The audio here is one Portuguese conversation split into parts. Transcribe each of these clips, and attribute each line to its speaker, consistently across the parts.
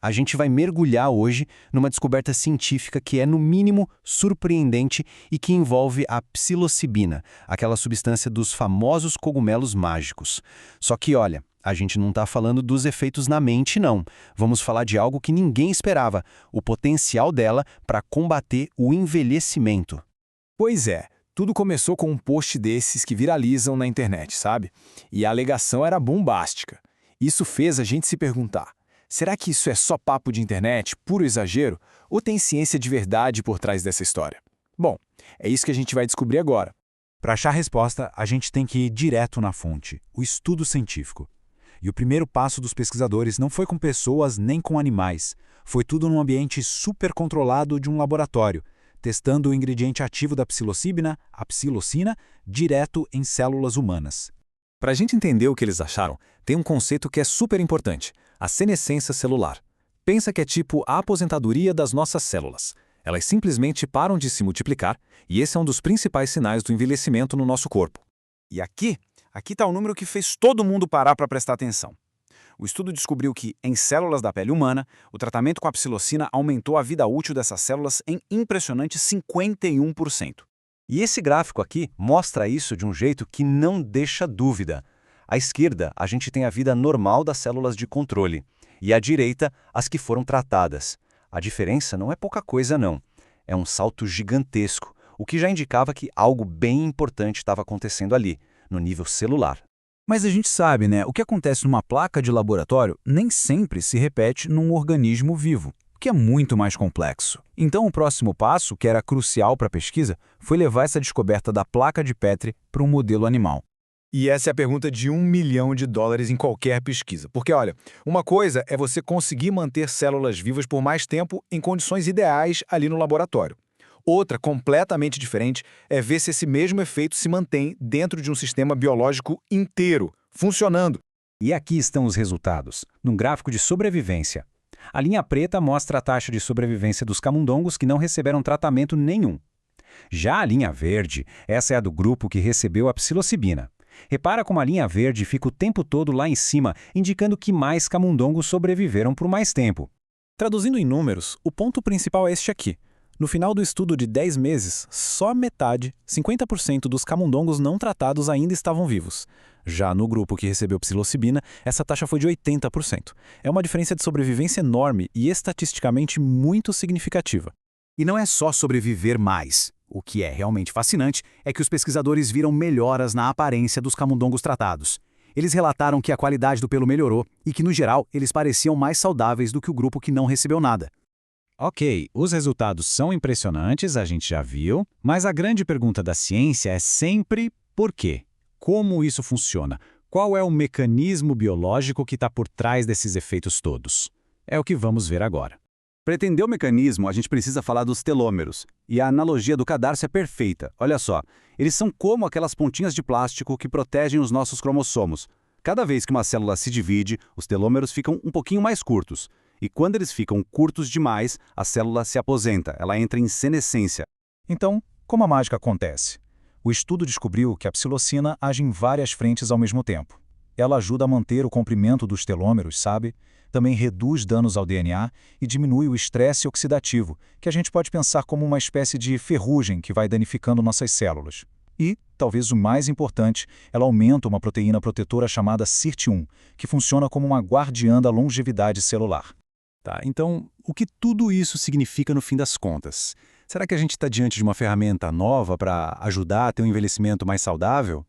Speaker 1: A gente vai mergulhar hoje numa descoberta científica que é, no mínimo, surpreendente e que envolve a psilocibina, aquela substância dos famosos cogumelos mágicos. Só que, olha, a gente não está falando dos efeitos na mente, não. Vamos falar de algo que ninguém esperava, o potencial dela para combater o envelhecimento.
Speaker 2: Pois é, tudo começou com um post desses que viralizam na internet, sabe? E a alegação era bombástica. Isso fez a gente se perguntar: será que isso é só papo de internet, puro exagero, ou tem ciência de verdade por trás dessa história? Bom, é isso que a gente vai descobrir agora.
Speaker 3: Para achar a resposta, a gente tem que ir direto na fonte, o estudo científico. E o primeiro passo dos pesquisadores não foi com pessoas nem com animais. Foi tudo num ambiente super controlado de um laboratório, testando o ingrediente ativo da psilocibina, a psilocina, direto em células humanas.
Speaker 2: Para a gente entender o que eles acharam, tem um conceito que é super importante: a senescência celular. Pensa que é tipo a aposentadoria das nossas células. Elas simplesmente param de se multiplicar, e esse é um dos principais sinais do envelhecimento no nosso corpo. E aqui está o número que fez todo mundo parar para prestar atenção. O estudo descobriu que, em células da pele humana, o tratamento com a psilocina aumentou a vida útil dessas células em impressionante 51%.
Speaker 1: E esse gráfico aqui mostra isso de um jeito que não deixa dúvida. À esquerda, a gente tem a vida normal das células de controle, e à direita, as que foram tratadas. A diferença não é pouca coisa, não. É um salto gigantesco, o que já indicava que algo bem importante estava acontecendo ali, no nível celular.
Speaker 3: Mas a gente sabe, né? O que acontece numa placa de laboratório nem sempre se repete num organismo vivo, que é muito mais complexo. Então o próximo passo, que era crucial para a pesquisa, foi levar essa descoberta da placa de Petri para um modelo animal.
Speaker 2: E essa é a pergunta de $1 milhão em qualquer pesquisa. Porque, olha, uma coisa é você conseguir manter células vivas por mais tempo em condições ideais ali no laboratório. Outra, completamente diferente, é ver se esse mesmo efeito se mantém dentro de um sistema biológico inteiro, funcionando.
Speaker 1: E aqui estão os resultados, num gráfico de sobrevivência. A linha preta mostra a taxa de sobrevivência dos camundongos que não receberam tratamento nenhum. Já a linha verde, essa é a do grupo que recebeu a psilocibina. Repara como a linha verde fica o tempo todo lá em cima, indicando que mais camundongos sobreviveram por mais tempo.
Speaker 2: Traduzindo em números, o ponto principal é este aqui. No final do estudo de 10 meses, só metade, 50% dos camundongos não tratados ainda estavam vivos. Já no grupo que recebeu psilocibina, essa taxa foi de 80%. É uma diferença de sobrevivência enorme e estatisticamente muito significativa.
Speaker 4: E não é só sobreviver mais. O que é realmente fascinante é que os pesquisadores viram melhoras na aparência dos camundongos tratados. Eles relataram que a qualidade do pelo melhorou e que, no geral, eles pareciam mais saudáveis do que o grupo que não recebeu nada.
Speaker 3: Ok, os resultados são impressionantes, a gente já viu, mas a grande pergunta da ciência é sempre por quê? Como isso funciona? Qual é o mecanismo biológico que está por trás desses efeitos todos? É o que vamos ver agora.
Speaker 4: Para entender o mecanismo, a gente precisa falar dos telômeros. E a analogia do cadarço é perfeita. Olha só, eles são como aquelas pontinhas de plástico que protegem os nossos cromossomos. Cada vez que uma célula se divide, os telômeros ficam um pouquinho mais curtos. E quando eles ficam curtos demais, a célula se aposenta, ela entra em senescência.
Speaker 3: Então, como a mágica acontece? O estudo descobriu que a psilocina age em várias frentes ao mesmo tempo. Ela ajuda a manter o comprimento dos telômeros, sabe? Também reduz danos ao DNA e diminui o estresse oxidativo, que a gente pode pensar como uma espécie de ferrugem que vai danificando nossas células. E, talvez o mais importante, ela aumenta uma proteína protetora chamada SIRT1, que funciona como uma guardiã da longevidade celular.
Speaker 1: Tá, então, o que tudo isso significa no fim das contas? Será que a gente está diante de uma ferramenta nova para ajudar a ter um envelhecimento mais saudável?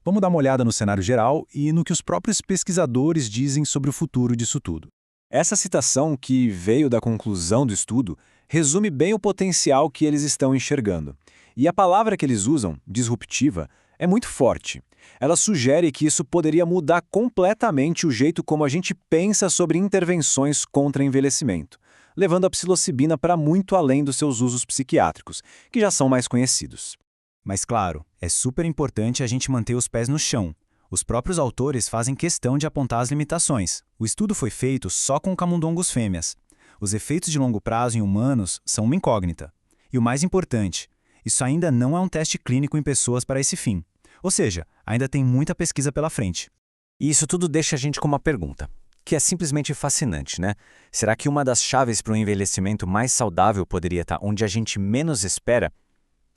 Speaker 1: Vamos dar uma olhada no cenário geral e no que os próprios pesquisadores dizem sobre o futuro disso tudo.
Speaker 2: Essa citação, que veio da conclusão do estudo, resume bem o potencial que eles estão enxergando. E a palavra que eles usam, disruptiva, é muito forte. Ela sugere que isso poderia mudar completamente o jeito como a gente pensa sobre intervenções contra envelhecimento, levando a psilocibina para muito além dos seus usos psiquiátricos, que já são mais conhecidos.
Speaker 4: Mas claro, é super importante a gente manter os pés no chão. Os próprios autores fazem questão de apontar as limitações. O estudo foi feito só com camundongos fêmeas. Os efeitos de longo prazo em humanos são uma incógnita. E o mais importante, isso ainda não é um teste clínico em pessoas para esse fim. Ou seja, ainda tem muita pesquisa pela frente.
Speaker 1: E isso tudo deixa a gente com uma pergunta.
Speaker 5: que é simplesmente fascinante, né? Será que uma das chaves para um envelhecimento mais saudável poderia estar onde a gente menos espera?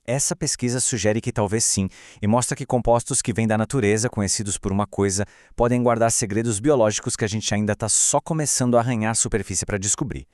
Speaker 5: Essa pesquisa sugere que talvez sim, e mostra que compostos que vêm da natureza, conhecidos por uma coisa, podem guardar segredos biológicos que a gente ainda está só começando a arranhar a superfície para descobrir.